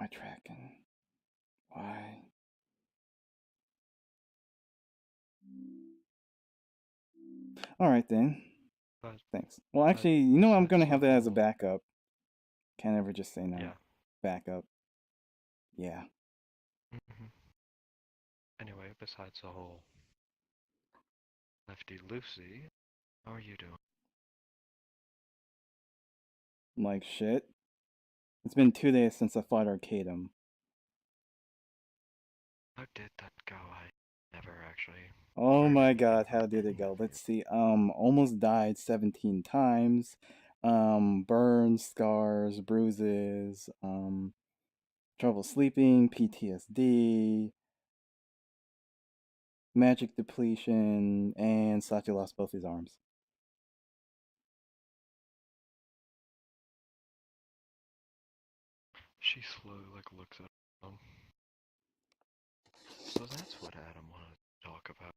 My tracking. Why? Alright then. But Thanks. Well, actually, you know I'm besides gonna the have that as a whole, backup. Can't ever just say no. yeah. Backup. Yeah. hmm Anyway, besides the whole Lefty Lucy, how are you doing? Like shit. It's been 2 days since I fought Arcadum. How did that go? I never actually Oh heard my anything god, how about did it any go? of you. Let's see. Almost died 17 times. Burns, scars, bruises, trouble sleeping, PTSD, magic depletion, and Sachi lost both his arms. She slowly looks at him. So that's what Adam wanted to talk about.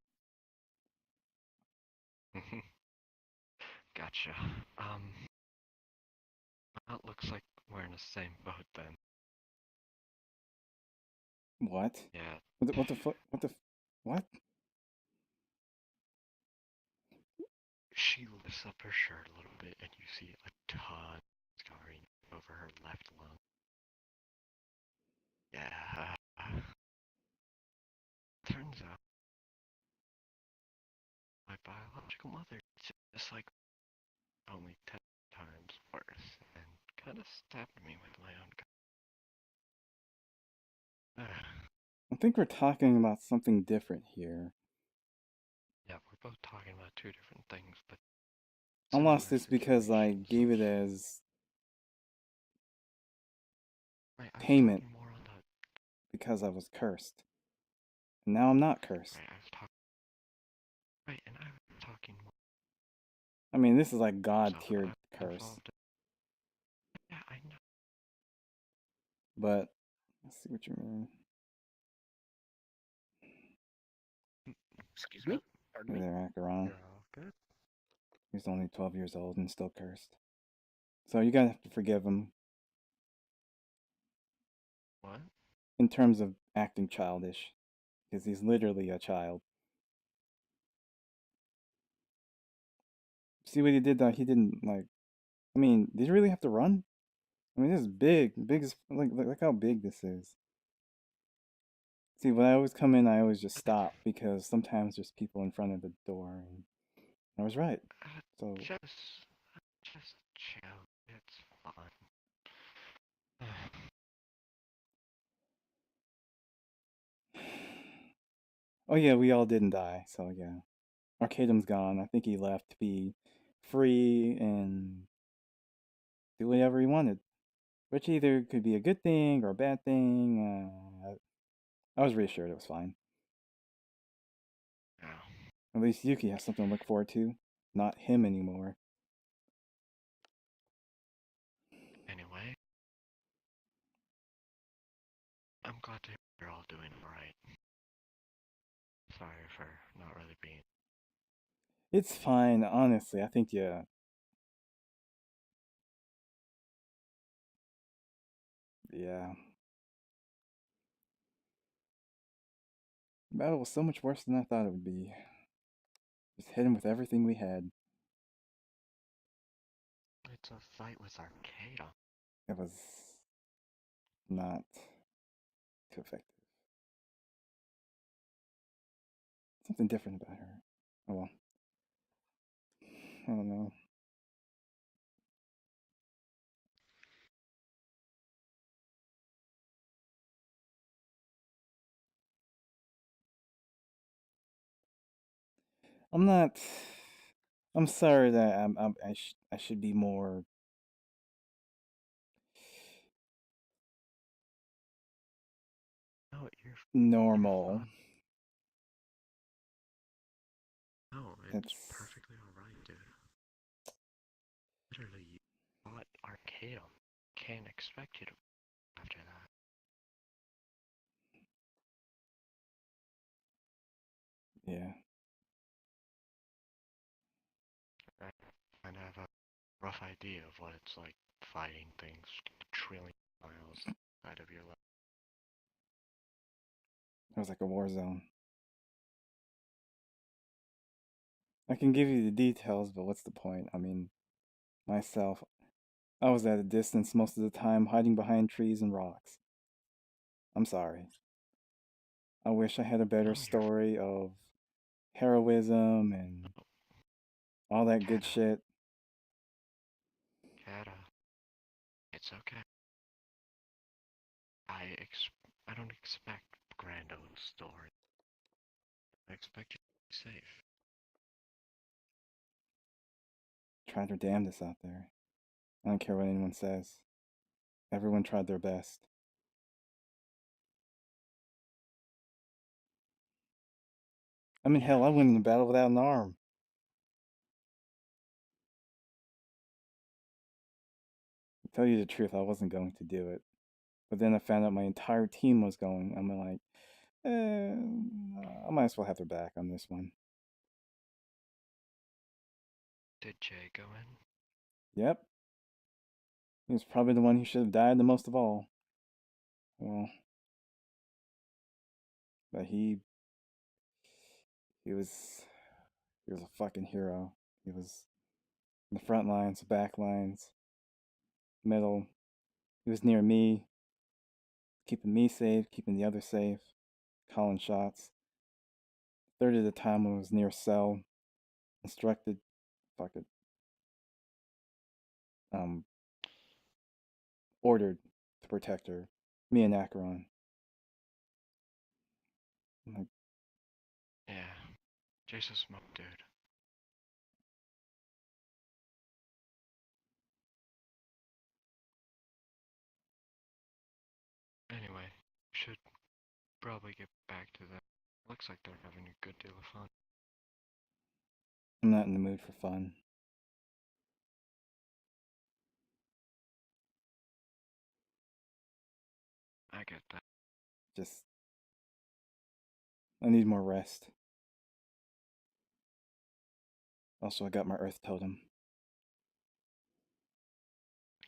Gotcha. Well, it looks like we're in the same boat then. What? Yeah. What the fuck? What the? What? She lifts up her shirt a little bit and you see a ton of scarring over her left lung. Yeah. Turns out my biological mother is just like only 10 times worse and kind of stabbed me with my own gun. I think we're talking about something different here. Yeah, we're both talking about two different things, but I lost similar this because I situations. gave it as Right, I was payment talking more on the. because I was cursed. And now I'm not cursed. Right, I was talking. Right, and I was talking more. I mean, this is like God So I tiered was curse. involved. Yeah, I know. But I see what you mean. Excuse me? Pardon Hey me? there, Acheron. You're all good. He's only 12 years old and still cursed. So you gotta have to forgive him What? in terms of acting childish. Because he's literally a child. See what he did though? He didn't like. I mean, did you really have to run? I mean, this is big. Big as look how big this is. See, when I always come in, I always just stop because sometimes there's people in front of the door, and I was right. Uh, So, just chill. It's fine. oh yeah, we all didn't die. So yeah, Arcadum's gone. I think he left to be free and do whatever he wanted, which either could be a good thing or a bad thing. I was reassured it was fine. Yeah. At least Yuki has something to look forward to, not him anymore. Anyway, I'm glad to hear you're all doing alright. Sorry for not really being. It's fine, honestly. I think yeah, yeah. The battle was so much worse than I thought it would be. Just hit him with everything we had. It's a fight with Arcada. It was not too effective. Something different about her. Oh well. I don't know. I'm not. I'm sorry that I should be more No, you're normal. fine. No, it's It's perfectly alright, dude. Literally, you fought Arcadum. Can't expect you to after that. yeah. I kind of have a rough idea of what it's like fighting things trillion miles outside of of your life. It was like a war zone. I can give you the details, but what's the point? I mean, myself, I was at a distance most of the time, hiding behind trees and rocks. I'm sorry. I wish I had a better No, you're story of heroism and oh, all that good Kata. shit. Kata. It's okay. I ex I don't expect grand old story. I expect you to be safe. Tried their damnedest out there. I don't care what anyone says. Everyone tried their best. I mean, Yeah. hell, I went into battle without an arm. To tell you the truth, I wasn't going to do it. But then I found out my entire team was going. I'm like, I might as well have their back on this one. Did Jay go in? Yep, he was probably the one who should have died the most of all. Well, but he was he was a fucking hero. He was in the front lines, back lines, middle. He was near me, keeping me safe, keeping the others safe, calling shots. Third of the time I was near cell, instructed, fuck it, um, ordered to protect her. Me and Acheron. I'm like, Yeah. Jay's a smoke dude. Anyway, should probably get back to that. Looks like they're having a good deal of fun. I'm not in the mood for fun. I get that. Just, I need more rest. Also, I got my Earth Totem.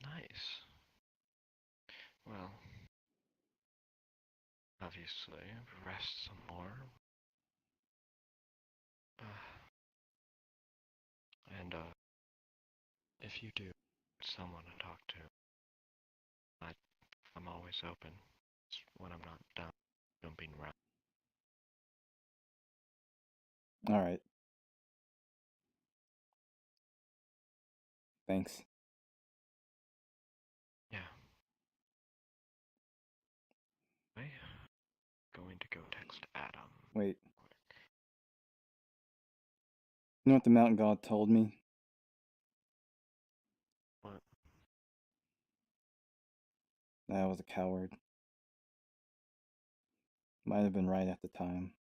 Nice. Well, obviously, rest some more. And if you do someone to talk to, I, I'm always open. When I'm not down, jumping around. Alright, thanks. Yeah. I'm going to go text Adam. Wait, Quick. you know what the Mountain God told me? What? That I was a coward. Might have been right at the time.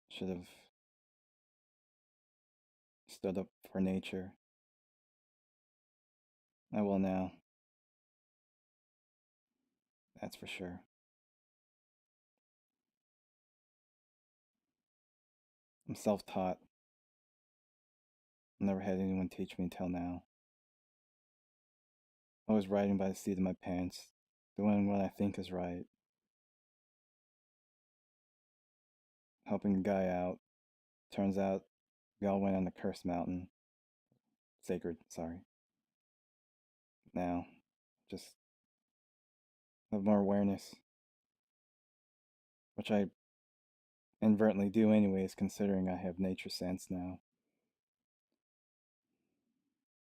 Should have stood up for nature. I will now. That's for sure. I'm self taught. Never had anyone teach me until now. I was riding by the seat of my pants, doing what I think is right, helping a guy out. Turns out we all went on the cursed mountain. Sacred, sorry. Now, just have more awareness, which I inadvertently do anyways, considering I have nature sense now.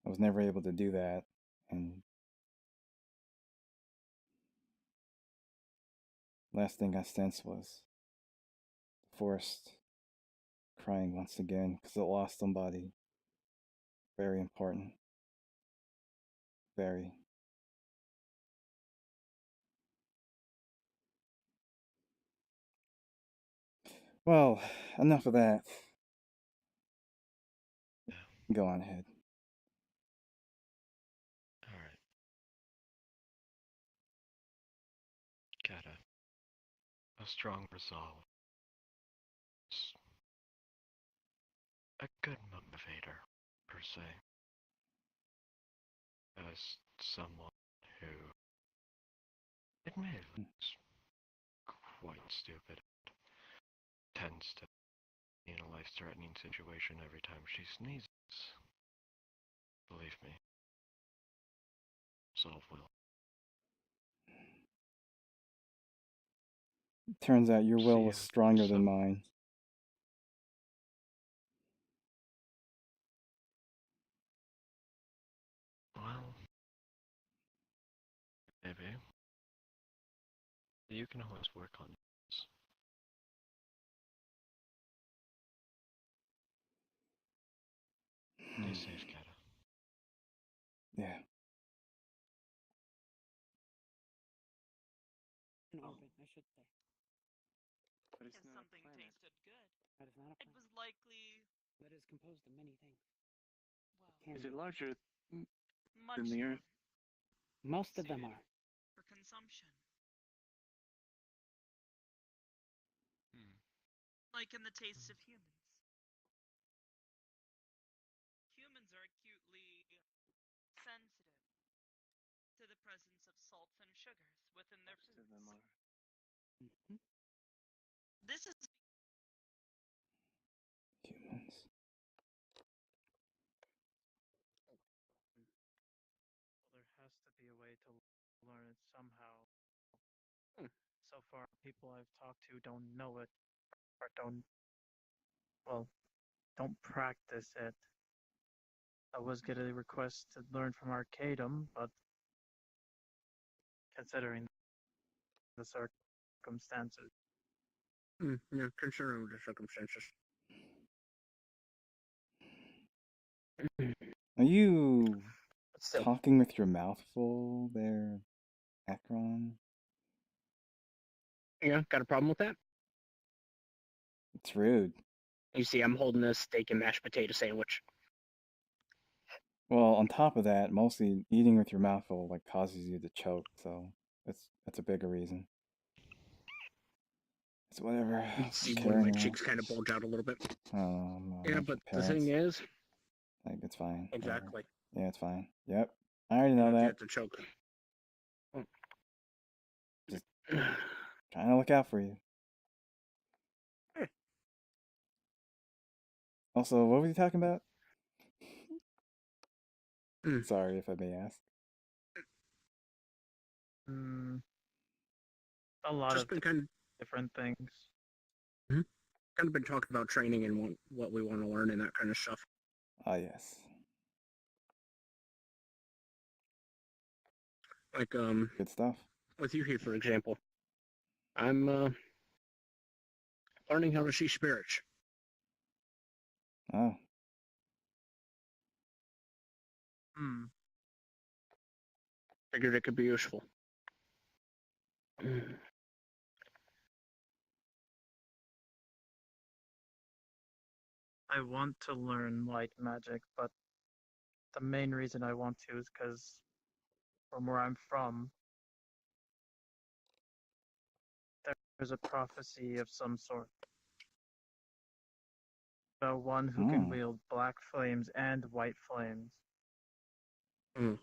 I was never able to do that, and last thing I sensed was the forest crying once again because it lost somebody very important. Very. Well, enough of that. Yeah. Go on ahead. Alright. Got a strong resolve. It's a good motivator, per se. As someone Like me, it's quite stupid. Tends to be in a life-threatening situation every time she sneezes. Believe me. Solve will. Turns out your will See was ya. stronger than So, mine. well, maybe. You can always work on this. Stay safe, Kata. Yeah. In orbit, I should say. But If something tasted good, That is not a it planet. was likely, That is composed of many things. well, Can Is it larger much than the Earth? Most of them suited are. for consumption. Like in the tastes of humans. Humans are acutely sensitive to the presence of salts and sugars within their Most foods. of them are. Mhm. This is Humans. Well, there has to be a way to learn it somehow. So far, people I've talked to don't know it, or don't practice it. I was getting a request to learn from Arcadum, but considering the circumstances, Yeah, considering the circumstances. Are you But still, talking with your mouth full there, Akron? yeah, got a problem with that? It's rude. You see, I'm holding a steak and mashed potato sandwich. Well, on top of that, mostly eating with your mouth full like causes you to choke, so that's a bigger reason. It's whatever. You can see Okay, one of my anyway. cheeks kind of bulge out a little bit. Yeah, like but your the thing parents. is, Like, it's fine. whatever. exactly. Yeah, it's fine. Yep. I already You know have that. to choke. Just trying to look out for you. Eh. Also, what were you talking about? Mm. Sorry if I may ask. a lot Just of been kind different things. of been talking about training and what we want to learn and that kind of stuff. Ah, yes. Like Good stuff. with you here, for example, I'm learning how to see spirits. Oh, Hmm. Figured it could be useful. Mm. I want to learn light magic, but the main reason I want to is because from where I'm from, there's a prophecy of some sort about one who can wield black flames and white flames. Mm.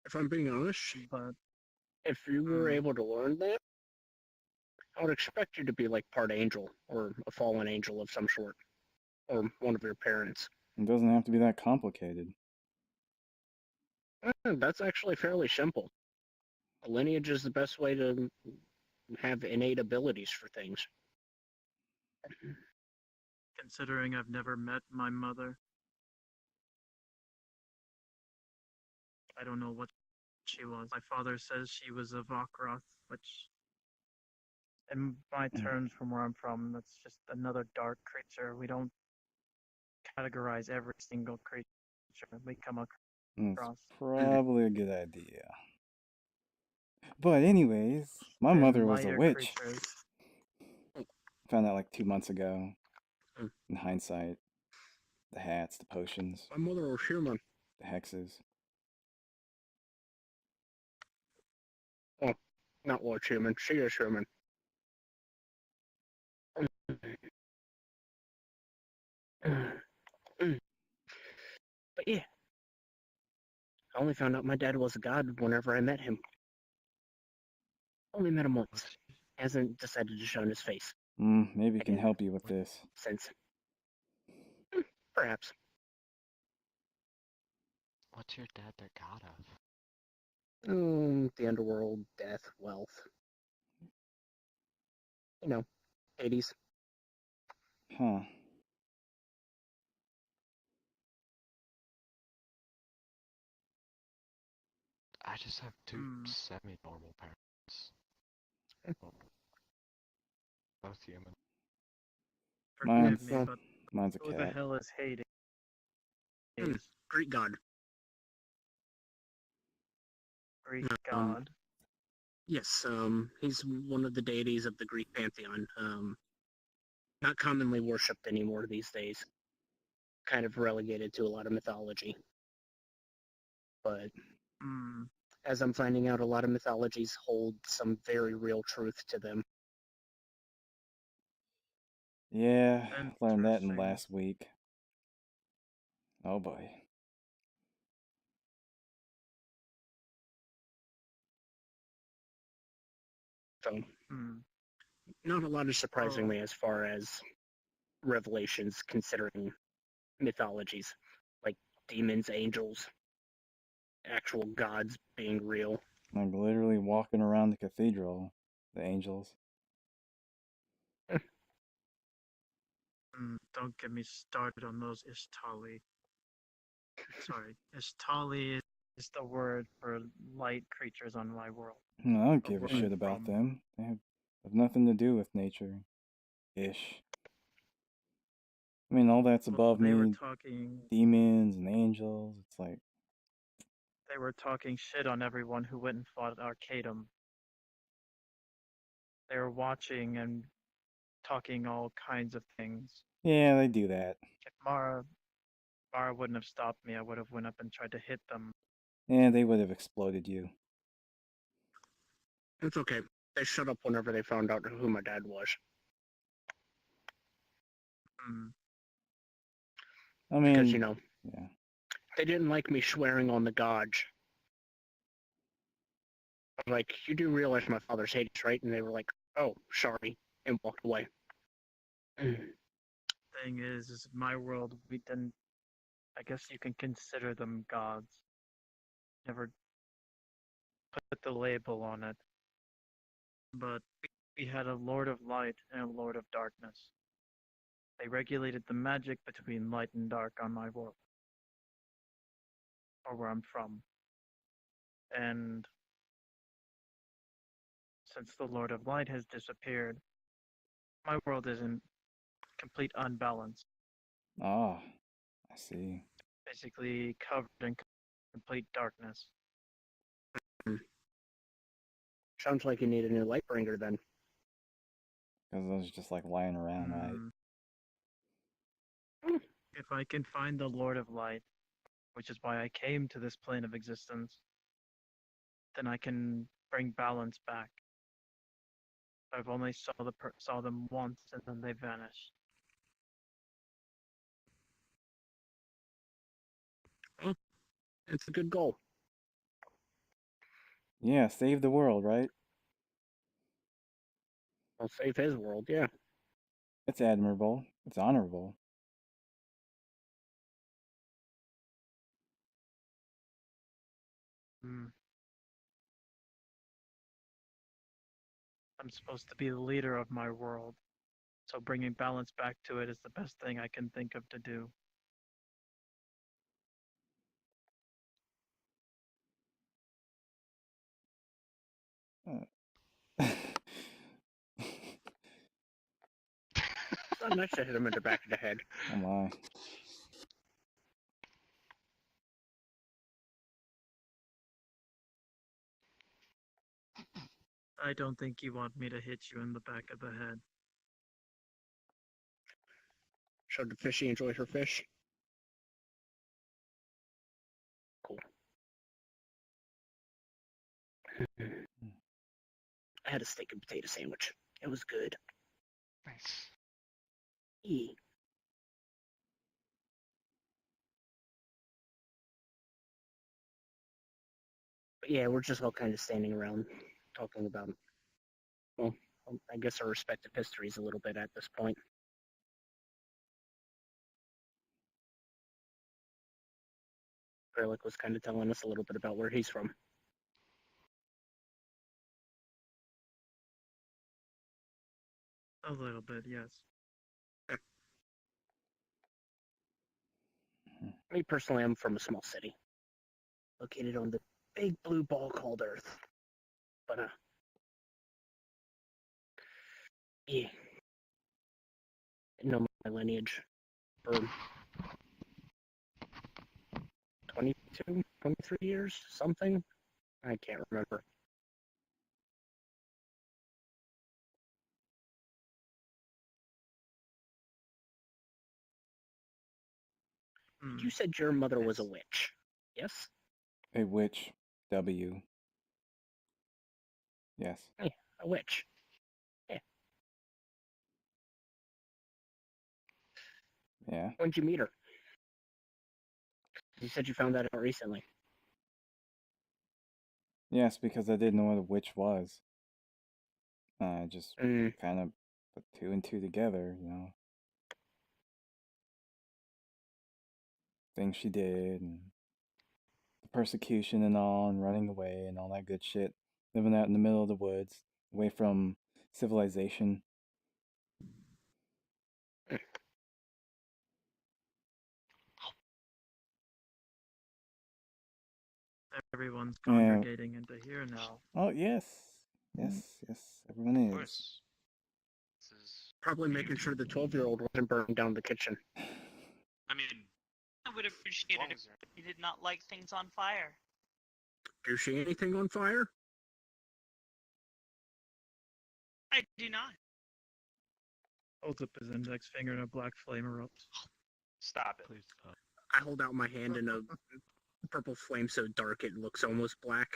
If I'm being honest, But if you were Hmm. able to learn that, I would expect you to be like part angel or a fallen angel of some sort, or one of your parents. it doesn't have to be that complicated. That's actually fairly simple. A lineage is the best way to have innate abilities for things. considering I've never met my mother, I don't know what she was. My father says she was a Vokroth, which, in my terms from where I'm from, that's just another dark creature. We don't categorize every single creature we come It's across. probably a good idea. But anyways, my And mother was a lighter witch. creatures. Found out like 2 months ago. Mm. In hindsight, the hats, the potions, My mother was human. the hexes. Oh, not was human. She is human. But Yeah. I only found out my dad was a god whenever I met him. Only met him once. What's Hasn't decided to show his face Maybe can again help you with this. since. Perhaps. what's your dad the god of? The underworld, death, wealth. You know, Hades. Huh. I just have two Hmm. semi-normal parents. Well, both human. Forgive Mine's me, but mine's a who the cat. hell is Hades? Greek god. Greek Um, god. Yes, he's one of the deities of the Greek pantheon. Not commonly worshipped anymore these days. Kind of relegated to a lot of mythology. But Hmm. as I'm finding out, a lot of mythologies hold some very real truth to them. Yeah, learned that in Interesting. last week. Oh boy. So, Hmm. not a lot of Well, surprisingly as far as revelations considering mythologies, like demons, angels, actual gods being real. Like literally walking around the cathedral, the angels. don't get me started on those Ishtali. Sorry, Ishtali is the word for light creatures on my world. No, I don't Or give a where I'm shit about from. them. They have nothing to do with nature. Ish. I mean, all that's Well, above they were me, talking. demons and angels. It's like, They were talking shit on everyone who went and fought at Arcadum. They were watching and talking all kinds of things. yeah, they do that. If Mara wouldn't have stopped me, I would have went up and tried to hit them. Yeah, they would have exploded you. It's okay. They shut up whenever they found out who my dad was. Hmm. I Because, mean, yeah. they didn't like me swearing on the gods. I was like, you do realize my father's Hades, right? And they were like, oh, sorry, and walked away. Thing is my world, we didn't. I guess you can consider them gods. Never put the label on it. But we had a Lord of Light and a Lord of Darkness. They regulated the magic between light and dark on my world, or where I'm from. And since the Lord of Light has disappeared, my world is in complete unbalance, Ah, I see. basically covered in complete darkness. Sounds like you need a new light bringer then. Because those just like lying around, right? Hmm. If I can find the Lord of Light, which is why I came to this plane of existence, then I can bring balance back. I've only saw them once and then they vanished. It's a good goal. Yeah, save the world, right? I'll save his world, yeah. It's admirable. It's honorable. Hmm. I'm supposed to be the leader of my world, so bringing balance back to it is the best thing I can think of to do. It's not nice to hit him in the back of the head. Oh my. I don't think you want me to hit you in the back of the head. Should the fishy enjoy her fish? Cool. I had a steak and potato sandwich. It was good. Nice. Yeah. But yeah, we're just all kind of standing around talking about, well, I guess our respective histories a little bit at this point. Grelick was kind of telling us a little bit about where he's from. A little bit, yes. Me personally, I'm from a small city located on the big blue ball called Earth. But yeah, I know my lineage for 22, 23 years, something. I can't remember. You said your mother was a Yes. witch, yes? A witch. W. Yes. Hey, a witch. Yeah. Yeah. When'd you meet her? You said you found that out recently. Yes, because I didn't know what a witch was. I just kind of put two and two together, you know. Things she did, and the persecution and all, and running away, and all that good shit. Living out in the middle of the woods, away from civilization. Everyone's Yeah. congregating into here now. Oh, yes. Yes, yes, everyone Of is. course. This is Probably making sure the 12-year-old wasn't burning down the kitchen. I mean, I would appreciate long it as if you did not light things on fire. Do you see anything on fire? I do not. Holds up his index finger and a black flame erupts. stop it. Please stop. I hold out my hand and a purple flame so dark it looks almost black.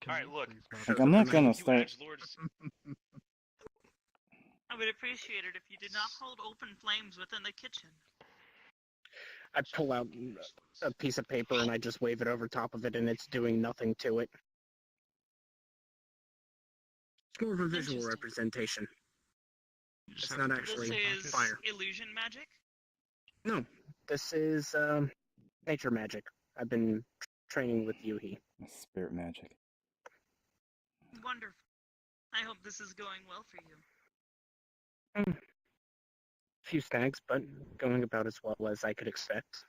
Can Alright, you look. please not- Like, I'm not gonna You start. edgelords, I would appreciate it if you did not hold open flames within the kitchen. I pull out a piece of paper and I just wave it over top of it and it's doing nothing to it. It's more of a visual Interesting. representation. You just It's have not to actually This is fire. illusion magic? No, this is nature magic. I've been training with Yuhi. Spirit magic. Wonderful. I hope this is going well for you. Few snags, but going about as well as I could expect.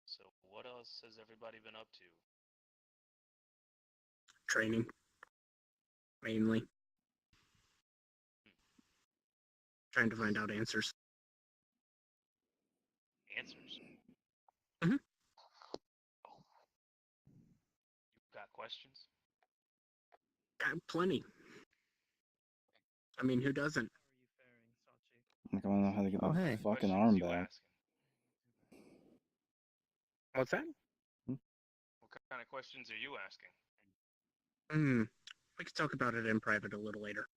so what else has everybody been up to? Training. Mainly. Trying to find out answers. Answers? Mhm. You got questions? Got plenty. I mean, who doesn't? How are you faring, Sachi? Like, I wanna know how to get Oh, my hey. fucking Questions arm you back. asking? What's that? What kind of questions are you asking? We could talk about it in private a little later.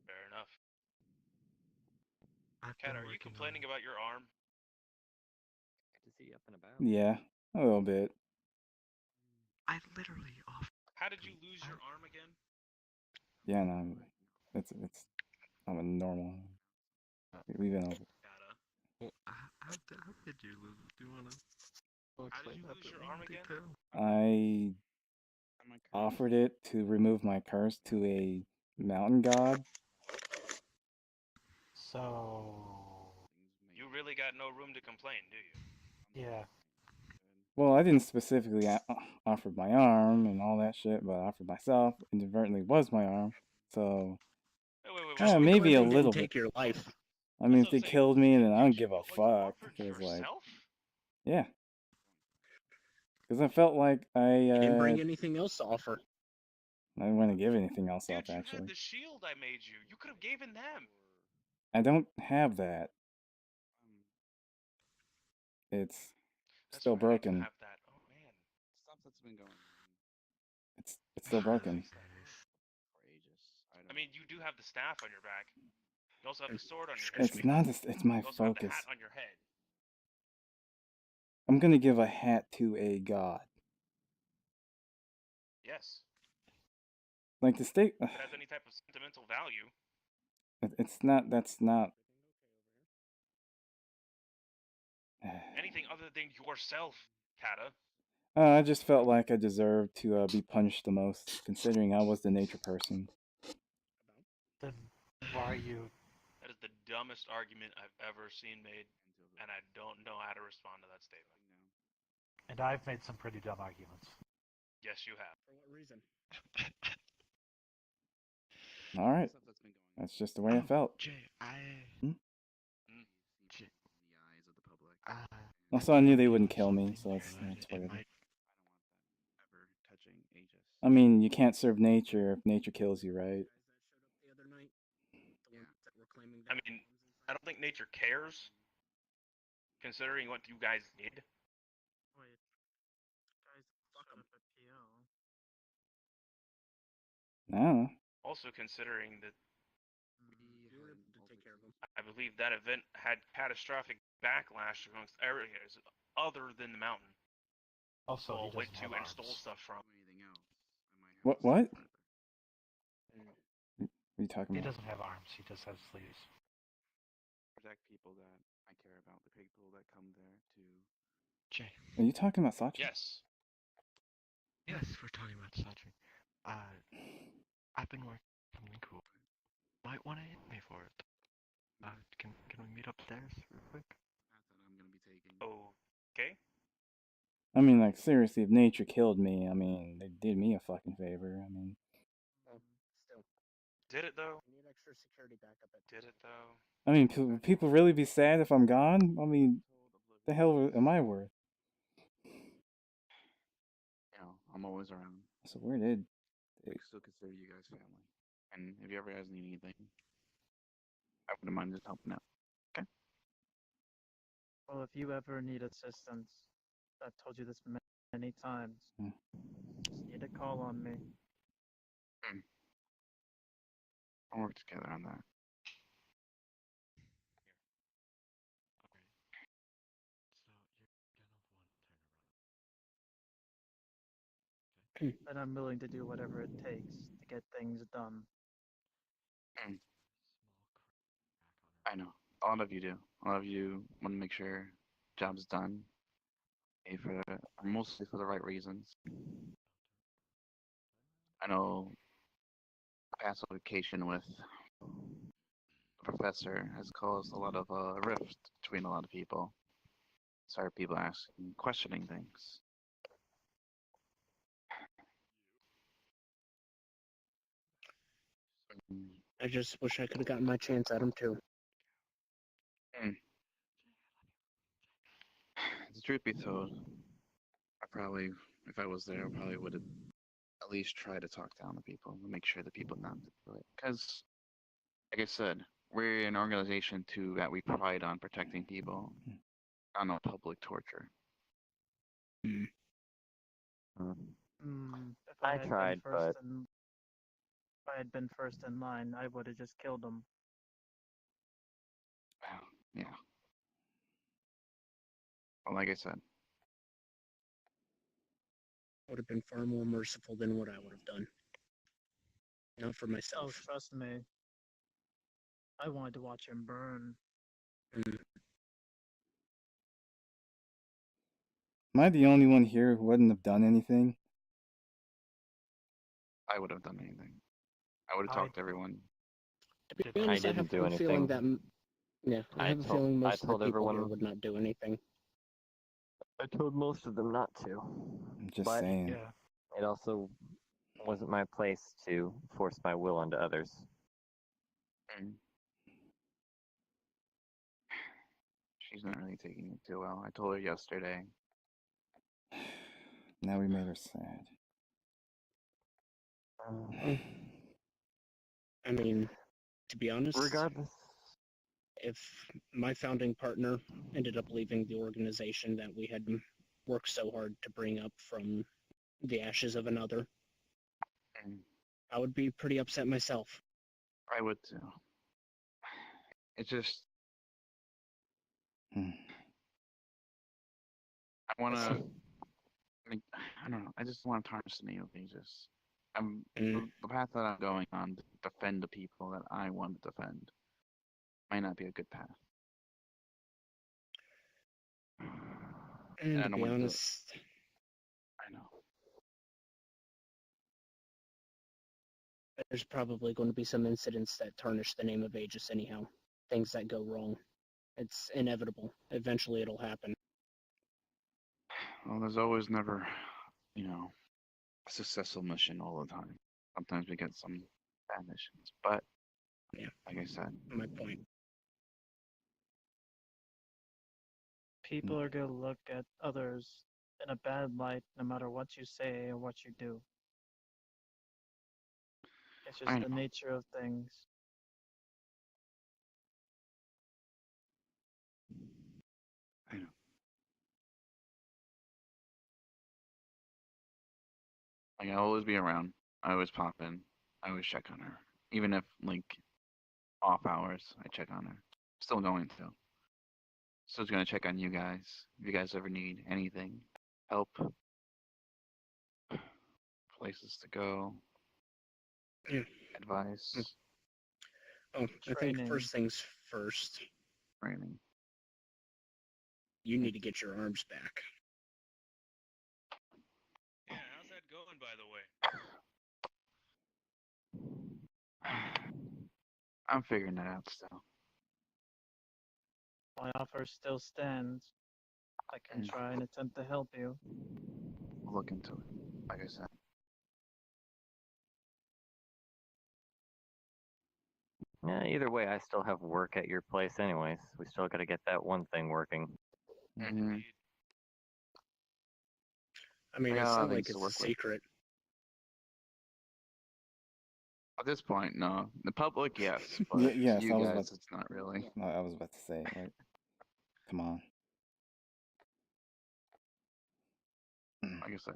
Fair enough. I've Kat, been are you working complaining about your arm? Good to see you up and about. Yeah, a little bit. I literally off. How did you lose your arm again? Yeah, no, I'm a normal. We've been over. Gotta. Well, how did you lose? Do you wanna How explain did you that lose to your me arm in again? detail? I offered it to remove my curse to a mountain god. So you really got no room to complain, do you? Yeah. Well, I didn't specifically offer my arm and all that shit, but I offered myself. Inadvertently was my arm. So, Wait. yeah, Be maybe glad a they little didn't bit. take your life. I mean, That's if they what I'm saying. killed me, then I don't Did give you, a like, fuck. offer Because, like, yourself? yeah. Because I felt like You didn't bring anything else to offer. I didn't want to give anything else Dude, up, you actually. had the shield I made you. You could have given them. I don't have that. It's That's still right, I do broken. have that. Oh man. Stuff that's been going on. It's It's still broken. I mean, you do have the staff on your back. You also have the sword on your Excuse head. It's not. It's my You also have the focus. hat on your head. I'm gonna give a hat to a god. Yes. Like the state. If it has any type of sentimental value. It's not. That's not. Anything other than yourself, Kata. I just felt like I deserved to be punished the most, considering I was the nature person. Then why are you? That is the dumbest argument I've ever seen made, and I don't know how to respond to that statement. And I've made some pretty dumb arguments. Yes, you have. For what reason? All right, that's just the way I felt. Jay, Also, I knew they wouldn't kill me, so that's whatever. I mean, you can't serve nature if nature kills you, right? The other night, the ones that were claiming I mean, I don't think nature cares, considering what you guys did. Wait, guys, shut up at PL. No. Also considering that you were able to take care of them. I believe that event had catastrophic backlash amongst areas other than the mountain. Also, Well, he went doesn't to have and stole arms. stuff from. What? What? What are you talking He about? doesn't have arms. He just has sleeves. Protect people that I care about, the people that come there to. Jay. Are you talking about Sachi? Yes. Yes, we're talking about Sachi. I've been working on something cool. Might want to hit me for it. Can we meet upstairs real quick? I'm gonna be taking. Okay. I mean, like, seriously, if nature killed me, I mean, they did me a fucking favor. I mean, Still. Did it though? I need extra security backup at Did it though? I mean, would people really be sad if I'm gone? I mean, the hell am I worth? You know, I'm always around. So where did? I still consider you guys family. And if you ever guys need anything, I wouldn't mind just helping out. Okay? Well, if you ever need assistance, I've told you this many times. Just need to call on me. I'll work together on that. And I'm willing to do whatever it takes to get things done. I know. A lot of you do. A lot of you want to make sure job's done. Mostly for the right reasons. I know past vacation with the professor has caused a lot of rift between a lot of people. Started people asking, questioning things. I just wish I could have gotten my chance at him too. The truth be told, I probably, if I was there, I probably would have at least tried to talk down to people and make sure that people not to do it. Because, like I said, we're an organization too that we pride on protecting people, on no public torture. If I had tried, been first but if I had been first in line, I would have just killed him. Yeah. Well, like I said, Would have been far more merciful than what I would have done. Not for Oh, myself. trust me. I wanted to watch him burn. Am I the only one here who wouldn't have done anything? I would have done anything. I would have talked to everyone. To be honest, I have didn't do a feeling that. anything. Yeah, I I have a told- feeling I most of the told people here everyone- would not do anything. I told most of them not to. I'm just But saying. Yeah. it also wasn't my place to force my will onto others. She's not really taking it too well. I told her yesterday. Now we made her sad. I mean, to be honest, Regardless. if my founding partner ended up leaving the organization that we had worked so hard to bring up from the ashes of another, Mm, I would be pretty upset myself. I would too. It just, Hmm. I want to, I don't know. I just want to tarnish the name of Aegis. The path that I'm going on to defend the people that I want to defend might not be a good path. And I to don't be want to do it. honest, I know. there's probably going to be some incidents that tarnish the name of Aegis anyhow. Things that go wrong. It's inevitable. Eventually it'll happen. Well, there's always never, a successful mission all the time. Sometimes we get some bad missions, but Yeah, like I said, my point. People are going to look at others in a bad light no matter what you say or what you do. It's I just the know. nature of things. I know. Like, I'll always be around. I always pop in. I always check on her. Even if, off hours, I check on her. Still going to. Still going to check on you guys. If you guys ever need anything, help, places to go, Yeah. advice, Oh, I think Training. first things first, training. you need to get your arms back. Yeah, how's that going, by the way? I'm figuring it out still. My offer still stands. I can try and attempt to help you. I'll look into it. Like I said. Yeah, either way, I still have work at your place anyways. We still gotta get that one thing working. Mm-hmm. I mean, I got it's a lot not of like things to it's a work with. secret. At this point, no. The public, yes, but Yes, you I was guys, about. it's not really. I was about to say, like, come on. Like I said,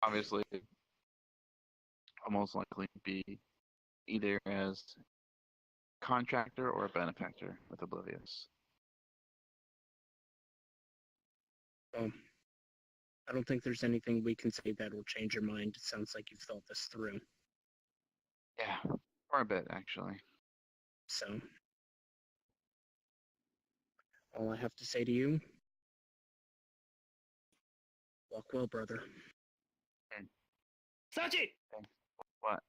obviously, I'll most likely be either as contractor or a benefactor with Oblivious. I don't think there's anything we can say that will change your mind. It sounds like you've thought this through. Yeah, for a bit actually. So, all I have to say to you, walk well, brother. Sachi! What?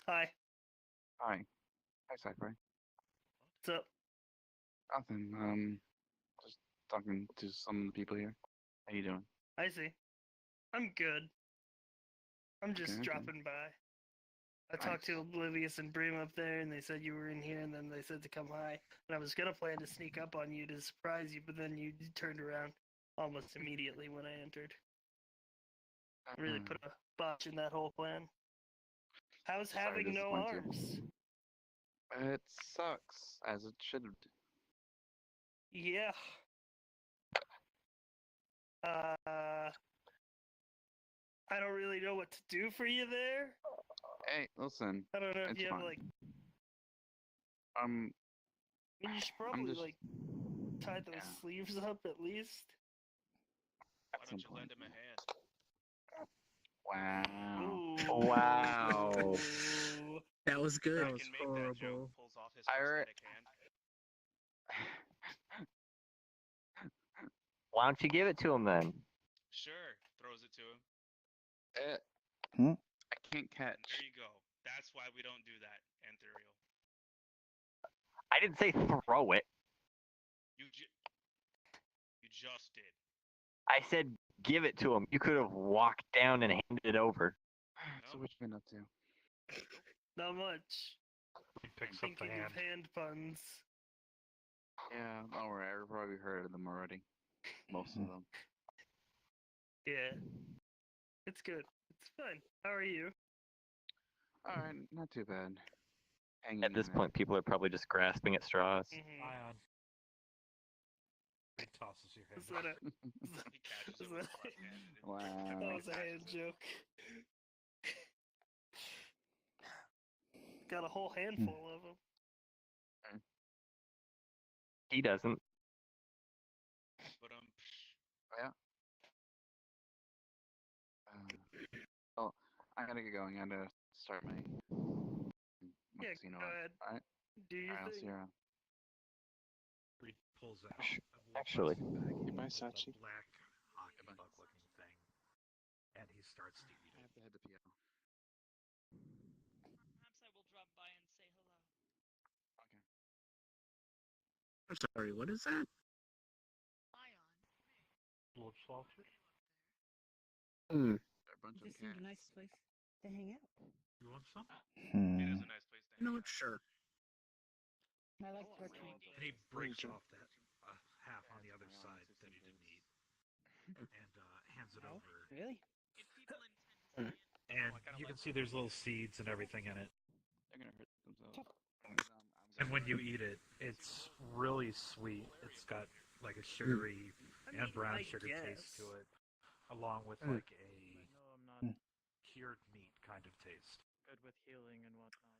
Hi. Hi. Hi, Cypher. What's up? Nothing. Just talking to some of the people here. How you doing? I see. I'm good. I'm just Okay. dropping by. I talked to Oblivious and Bream up there, and they said you were in here, and then they said to come hi. And I was gonna plan to sneak up on you to surprise you, but then you turned around almost immediately when I entered. Really put a botch in that whole plan. How's Sorry to having no disappoint you. arms? It sucks, as it should. Yeah. I don't really know what to do for you there. Hey, listen. I don't know if It's you have fine. like. I I mean, you should probably just- like tie those sleeves up at least. Why don't you lend him a hand? Wow. Ooh. Wow. That was good. That was Can make that joke, horrible. pulls off his I re- prosthetic hand. Why don't you give it to him then? Sure, throws it to him. I can't And catch. there you go. That's why we don't do that, Anthuriel. I didn't say throw it. You just did. I said give it to him. You could have walked down and handed it over. So what you been up to? Not much. He picks up the Thinking hand. of hand puns. Yeah, don't worry. I've probably heard of them already. Most of them. Yeah. It's good. It's fun. How are you? Alright, not too bad. Hanging At this in there. point, people are probably just grasping at straws. Mm-hmm. Ion. He tosses your Is hand. that a? He catches it with his left hand. Wow. That was a hand joke. got a whole handful of them. He doesn't. But Yeah. Well, I gotta get going. I gotta start my Yeah, casino go run. ahead. Alright? Do your Alright, I'll see thing. you around. Reed pulls out Actually. Goodbye, Sachi. black hockey Goodbye. puck looking thing, and he starts to eat I it. have to head to PO. Perhaps I will drop by and say hello. Okay. I'm sorry, what is that? Ion. Blood saucer? Hmm. They're a bunch of This seemed a nice cats. place to hang out. You want some? it Hmm. is a nice place to You know hang what? out. Sure. I like torturing. And he breaks Sure. off that half on the other side that he didn't eat, and hands it Oh, over. really? If people intend to stay And you can see there's little seeds and everything in it. They're gonna hurt themselves. And when you eat it, it's really sweet. It's got like a sugary and brown I sugar taste to guess. it, along with Mm. like a I know I'm not cured meat kind of taste. good with healing and whatnot.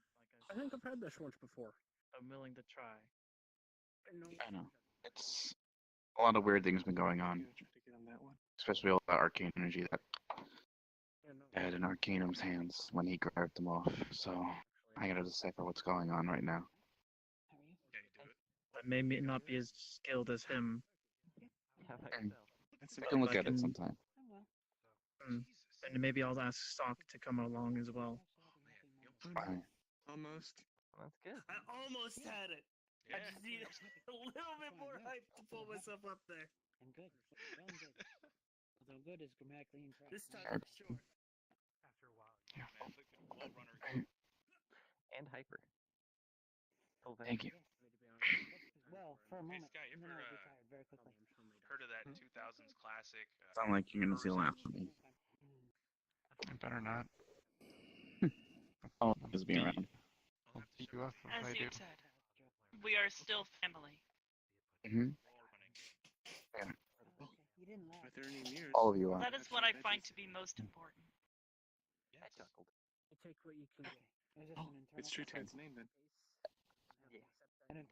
I think I've had this once before. I'm willing to try. I know. It's a lot of weird things been going on, Try to get on that one. especially all the arcane energy that Yeah, no. had in Arcanum's hands when he grabbed them off. So I gotta decipher what's going on right now. How are you? Can you do it? I may not be as skilled as him. How about And yourself? That's I about can look I at it can- sometime. Oh, well. Mm. And maybe I'll ask Sock to come along as well. Fine. almost. That's good. I almost had it. I Yeah. just need a little bit more hype to pull myself up there. I'm good. Well, I'm good. Although good is grammatically incorrect. This time for sure. After a while, Yeah, man. Look at Wall Runner. And hyper. Thank you. Well, for a Hey, moment, Sky, you and then ever I retired very quickly. heard of that 2000s classic? Sound like you're gonna see laugh at me. I better not. Oh, just being around. I'll beat you up if I As do. you said, we are still family. Mm-hmm. Okay, you didn't laugh. By 30 years. All of you are. That is what I find to be most important. I chuckled. You take what you can get. It was just Oh, an internal it's True thing. Ted's name then. Yeah. I didn't-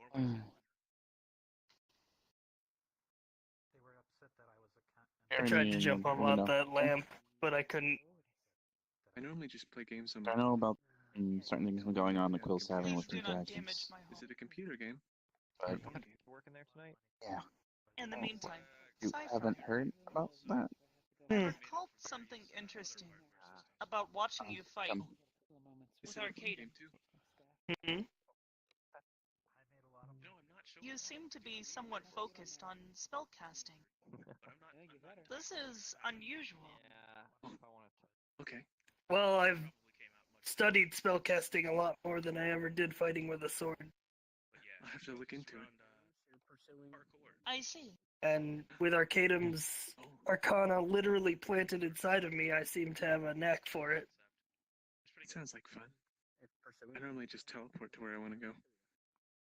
they were upset that I was a cunt. I tried to jump on that lamp, but I couldn't. I normally just play games on I know about certain things been going on. The Quill's having Please with do the not damage dragons. my Is home. it a computer game? But Working there tonight? yeah, In the meantime, you Cypher, haven't heard about that? I recalled something interesting about watching you fight Come. Little moments. Is with it a phone Arcadum. game too? Hmm? I made a lot of No, I'm not sure. You seem to be somewhat focused on spellcasting. Yeah, you better. This is unusual. Yeah. If I want to. Okay. Well, I've studied spellcasting a lot more than I ever did fighting with a sword. But yeah, I'll have to look into it. I see. And with Arcadum's Arcana literally planted inside of me, I seem to have a knack for it. It sounds like fun. I normally just teleport to where I want to go.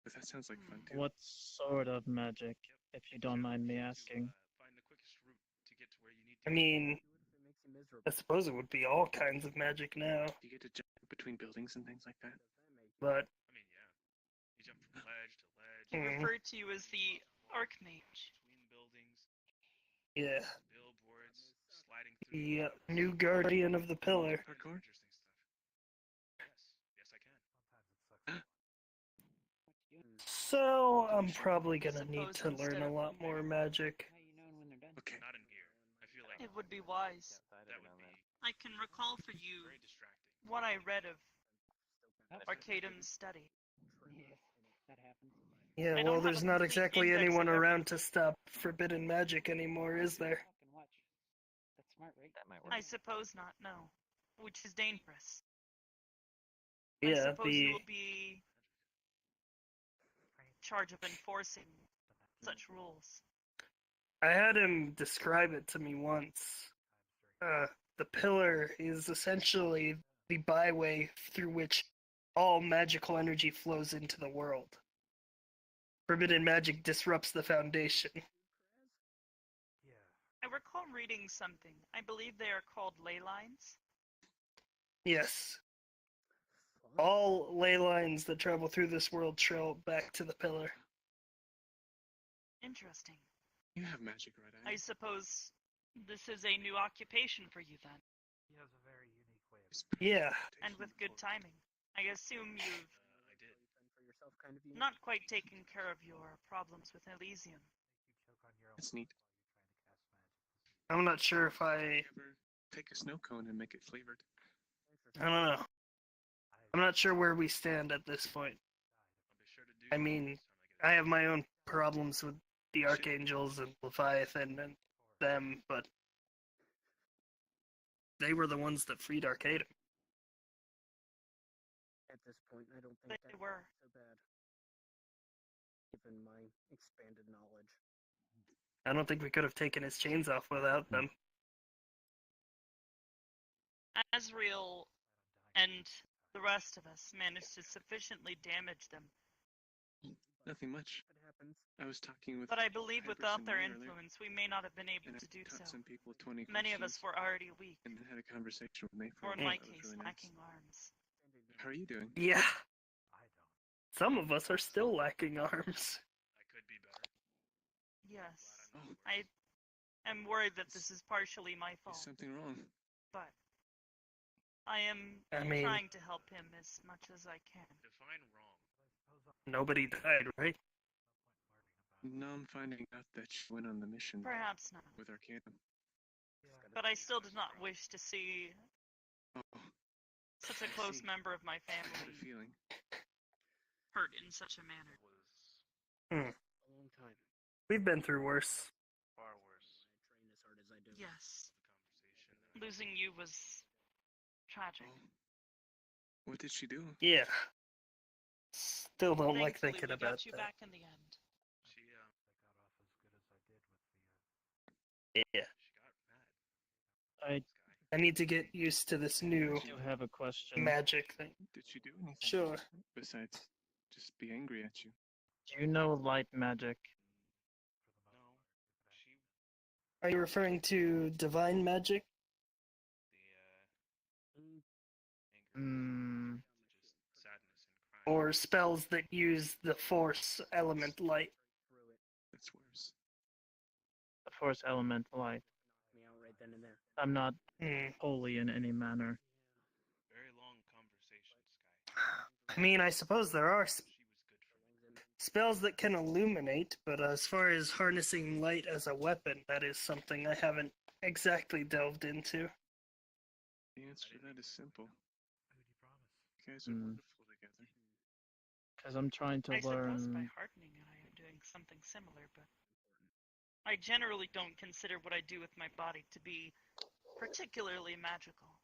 But that sounds like fun too. What sort of magic, if you don't mind me asking? Find the quickest route to get to where you need I to. mean, I suppose it would be all kinds of magic now, You get to jump between buildings and things like that. but I mean, yeah. You jump from ledge to ledge. He Mhm. referred to you as the Archmage. Between buildings, yeah. billboards, sliding through. The new guardian of the pillar. Parkour? Interesting stuff. Yes, I can. So I'm probably gonna need Suppose to learn instead a of- lot more magic. How you knowing when they're done? Okay. Not in here. I feel like It would be wise. Outside that of it would on be I can recall for you very distracting. what I read of Oh, Arcadum's study. yeah, that happens. Yeah, I don't well, have there's a not complete exactly index anyone of around to stop forbidden magic anymore, is there? Fucking watch. That's smart, right? That might work. I suppose not, no. Which is dangerous. I Yeah, suppose you the will be in charge of enforcing such rules. I had him describe it to me once. The pillar is essentially the byway through which all magical energy flows into the world. Forbidden magic disrupts the foundation. Yeah. I recall reading something. I believe they are called ley lines. Yes. All ley lines that travel through this world trail back to the pillar. Interesting. You have magic, right? I suppose this is a new occupation for you then. He has a very unique way of. Yeah. And with good timing. I assume you've For yourself, kind of unique. not quite taken care of your problems with Elysium. That's neat. I'm not sure if I Ever take a snow cone and make it flavored? don't know. I'm not sure where we stand at this point. I mean, I have my own problems with the Archangels and Leviathan and them, but they were the ones that freed Arcadum. At this point, I don't think They that were. so bad. Given my expanded knowledge. I don't think we could have taken his chains off without them. Asriel and the rest of us managed to sufficiently damage them. Nothing much. It happens. I was talking with. But I believe Hyperson without their earlier, influence, we may not have been able and to do I taught so. some people 20 Many of us questions, were already weak, and then had a conversation with Mayfair. or in that my was case, really nice. lacking arms. How are you doing? Yeah. I don't. Some of us are still lacking arms. I could be better. Yes, Oh, I am worried that this is partially my is fault, something wrong? but I am I mean- trying to help him as much as I can. Define wrong. Nobody died, right? Now I'm finding out that she went on the mission Perhaps not, with Arcanum. but I still did not wish to see Oh, such a I close see. member of my I had a family feeling. hurt in such a manner. A long time. We've been through worse. Far worse. I train as hard as I do. Yes, The conversation. losing you was tragic. Oh, what did she do? Yeah. Still don't like Thankfully, thinking we about got you that. back in the end. She I got off as good as I did with the. Yeah. she got mad. I I need to get used to this new do have a question. magic thing. Did she do anything? Sure. Besides, just be angry at you. Do you know light magic? No. She Are you referring to divine magic? the anger, Hmm. just sadness and crying. Or spells that use the force element light? Through it. That's worse. The force element light. Knocked me out right then and there. I'm not Hmm. holy in any manner. Very long conversation, Sky. I mean, I suppose there are She was good for me. spells that can illuminate, but as far as harnessing light as a weapon, that is something I haven't exactly delved into. The answer to that is simple. Who do you promise? You guys are Hmm. wonderful together. Because I'm trying to I suppose by learn. hardening it, I am doing something similar, but I generally don't consider what I do with my body to be particularly magical.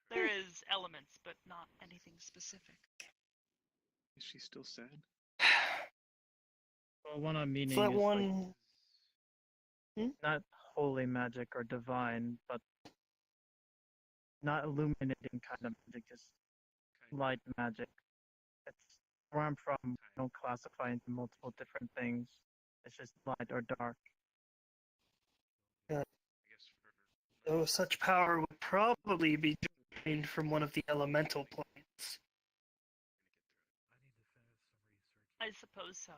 There is elements, but not anything specific. Is she still sad? Well, what I'm meaning Is that is like, one? not holy magic or divine, but not illuminating kind of magic, just light magic. It's where I'm from. We don't classify into multiple different things. It's just light or dark. I guess for Though such power would probably be drained from one of the elemental planes. I need to finish some research. I suppose so.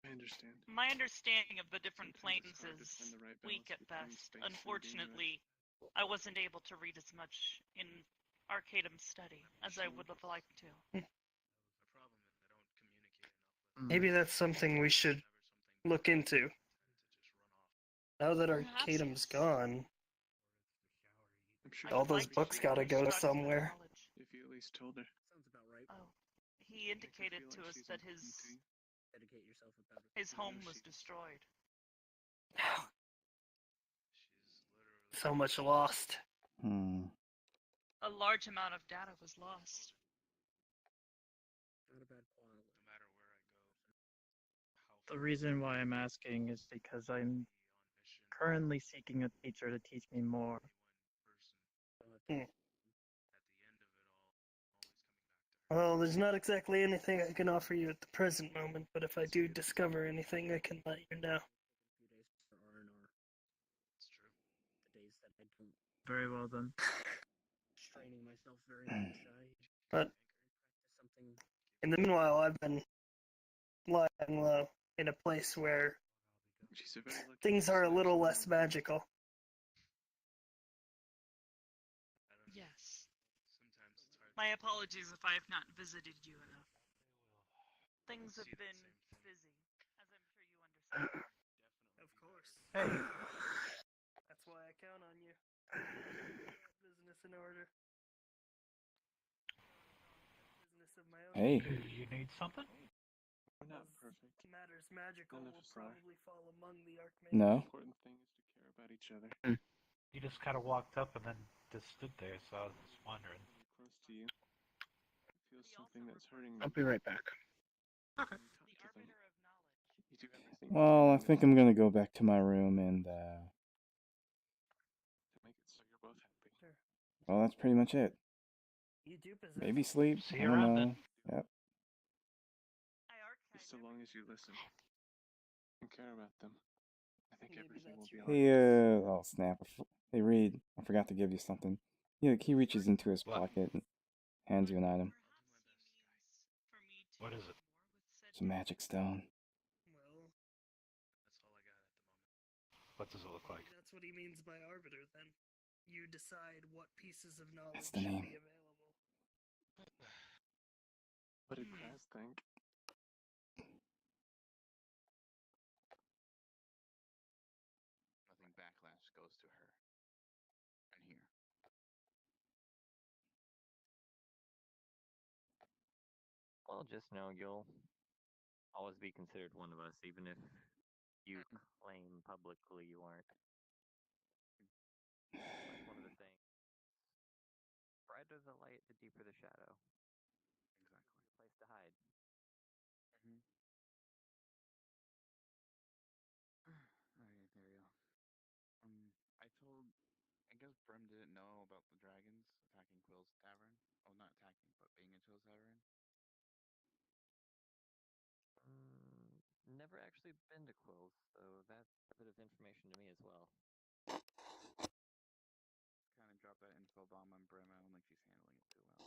I understand. My understanding of the different Sometimes planes it's hard to is find the right weak balance at between best. space and being Unfortunately, I wasn't able to read as much in Arcadum's study as I would have liked to. the problem is I don't communicate enough with Mm. Maybe that's something we should look into. to just run off. Now that Perhaps Arcadum's yes. gone, I'm sure I all would those like to books be gotta go instructed in somewhere. knowledge. if you at least told her. Sounds about right. Oh, he indicated feel to like us she's that important his to you. Dedicate yourself about it. his Yeah, home was she's- destroyed. She's literally So much lost. A large amount of data was lost. Not a bad quality. no matter where I go. The reason why I'm asking is because I'm On mission. currently seeking a teacher to teach me more. Hmm. At the end of it all, always coming back to her. Well, there's not exactly anything I can offer you at the present moment, but if I do discover anything, I can let you know. A few days for R&R. It's true. The days that I don't Very well then. straining myself very much. But in the meanwhile, I've been lying low in a place where She's a very lucky things are a person, little actually. less magical. Yes. My apologies if I have not visited you enough. Things have been busy, as I'm sure you understand. Of course. Hey. That's why I count on you. Business in order. Business of my own. Hey. You need something? We're not perfect. Matters magical None of will us are. probably fall among the Archmages. No. The important thing is to care about each other. You just kind of walked up and then just stood there, so I was just wondering. Close to you. I feel something that's hurting me. I'll be right back. Okay. You do everything Well, I think I'm gonna go back to my room and, to make it so you're both happy. Sure. well, that's pretty much it. You do possess. Maybe sleep. See I you don't around know. then. Yep. Just so long as you listen and care about them, I think Maybe everything will that's be your alright. Oh snap. Hey Reed, I forgot to give you something. He reaches into his What? pocket and hands you an item. What is it? It's a magic stone. Well, What does it look like? that's what he means by arbiter, then. You decide what pieces of knowledge That's the should name. be available. What did Kraz think? Nothing backlash goes to her. And here. Well, just know you'll always be considered one of us, even if you claim publicly you aren't. Like one of the sayings, brighter the light, the deeper the shadow. Exactly. A place to hide. Mm-hmm. Alright, there you go. I guess Brim didn't know about the dragons attacking Quill's tavern. Oh, not attacking, but being in Quill's tavern. Never actually been to Quills, so that's a bit of information to me as well. Kind of drop that info bomb on Brim. I don't think she's handling it too well.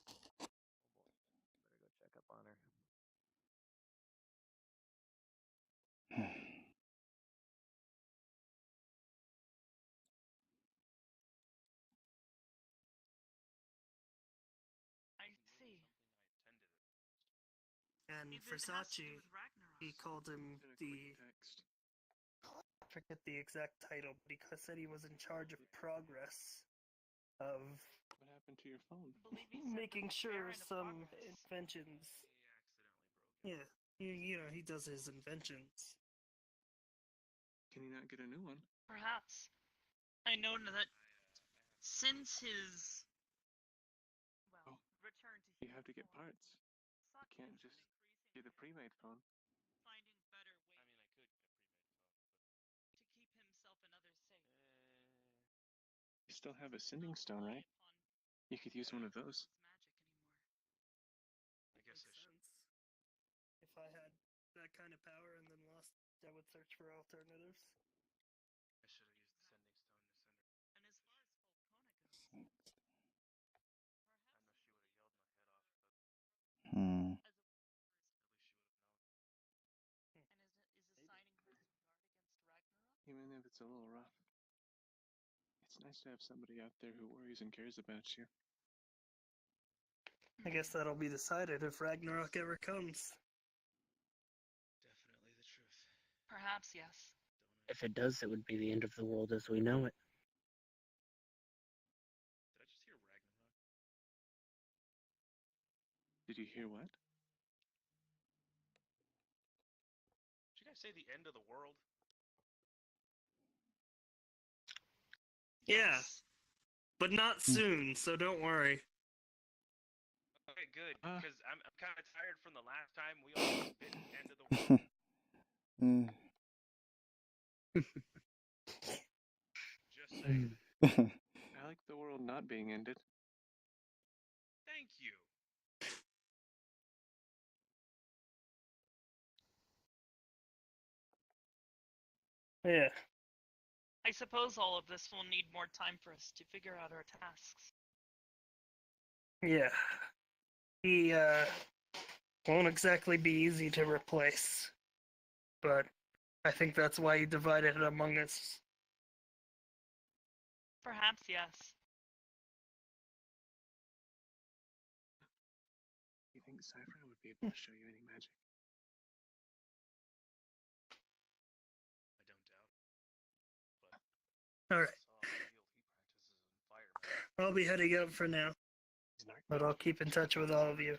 Oh boy, better go check up on her. I see. And If it has to do Versace, with Ragnarok. he called him Send a the. quick text. I forget the exact title, but he said he was in charge of progress. Of What happened to your phone? believe he said making the sure Baron of some Progress. inventions. Yeah, you know, he does his inventions. Can you not get a new one? Perhaps. I know that since his Oh, return to You human have to get form, parts. You Saki can't has just been get a pre-made phone. finding better ways to keep himself and others safe. You still have a sending stone, right? You could use one of those. I guess makes sense. If I had that kind of power and then lost, I would search for alternatives. I should have used the sending stone to send her. And as far as Volcona goes, Hmm. as a at least she would have known. And is assigning her some guard against Ragnarok? Even if it's a little rough. It's nice to have somebody out there who worries and cares about you. I guess that'll be decided if Ragnarok ever comes. Definitely the truth. Perhaps, yes. If it does, it would be the end of the world as we know it. Did I just hear Ragnarok? Did you hear what? Did you guys say the end of the world? Yeah, but not soon, so don't worry. Okay, good, because I'm kind of tired from the last time we all bit end of the world. Just saying. I like the world not being ended. Thank you. Yeah. I suppose all of this will need more time for us to figure out our tasks. Yeah. He won't exactly be easy to replace, but I think that's why he divided it among us. Perhaps yes. You think Cypher would be able to show you any magic? All right. I'll be heading out for now, but I'll keep in touch with all of you.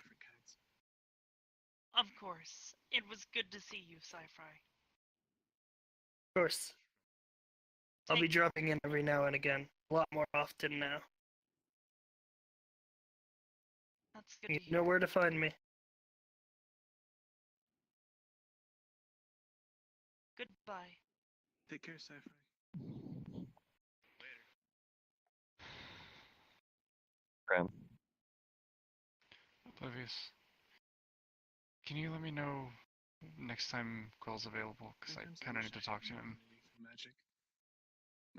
Of course. It was good to see you, Sci-Fi. Of course. I'll be dropping in every now and again, a lot more often now. That's good You to hear. know where to find me. Goodbye. Take care, Cypher. Graham. Oblivious. Can you let me know next time Quill's available? Because I kind of need to talk to him. Magic.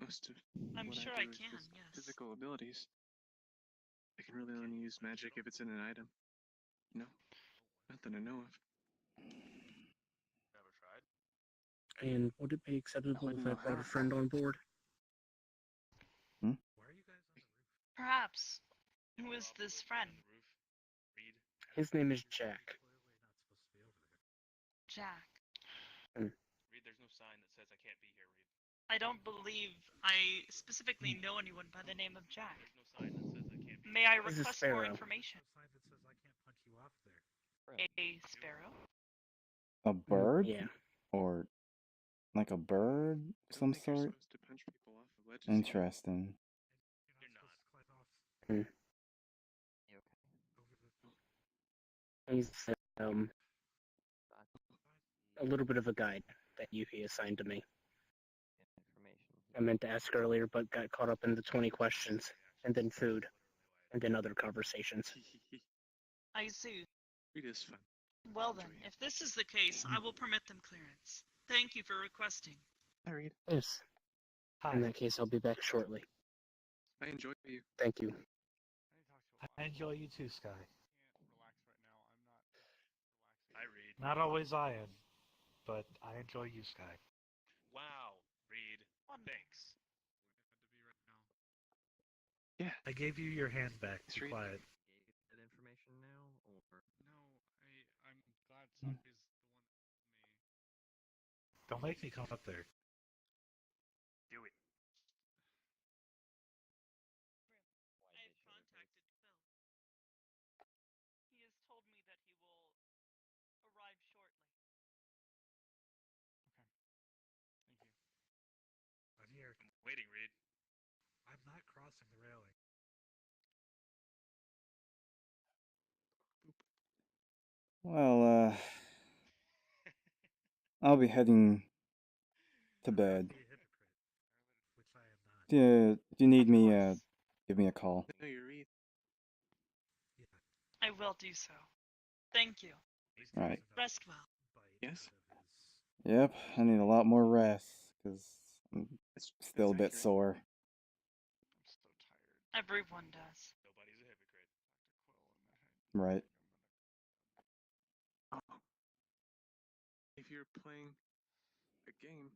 Most of I'm what sure I I do is can, just yes. physical abilities. I can really only use magic if it's in an item. No, not that I know of. And would it be acceptable if I brought a friend on board? Perhaps. Who is this friend? His name is Jack. Jack. Reed, there's no sign that says I can't be here, Reed. I don't believe I specifically know anyone by the name of Jack. May I He's a request more sparrow. information? A sparrow? A bird? Yeah. Or like a bird of some sort? To punch people off of ledges. Interesting. He's a little bit of a guide that Yuki assigned to me. I meant to ask earlier, but got caught up in the 20 questions, and then food, and then other conversations. I see. It is fun. Well then, if this is the case, I will permit them clearance. Thank you for requesting. Hi, Reed. Yes. Hi. In that case, I'll be back shortly. I enjoy you. Thank you. I enjoy you too, Sky. Hi, Reed. Not always Ian, but I enjoy you, Sky. Wow, Reed. Thanks. Yeah. I gave you your hand back. Be Reed. quiet. That information now, or No, I'm glad Soccer's the one that Don't make me come up there. Do it. I have contacted Phil. He has told me that he will arrive shortly. Thank you. I'm here. I'm waiting, Reed. I'm not crossing the railing. Well, I'll be heading to bed. Be a hypocrite, which I am not. Do you need me, give me a call. No, you're Reed. I will do so. Thank you. Alright. Rest well. Yes? Yep, I need a lot more rest, because I'm still a bit accurate. sore. I'm so tired. Everyone does. Nobody's a hypocrite. Right. Oh. If you're playing a game,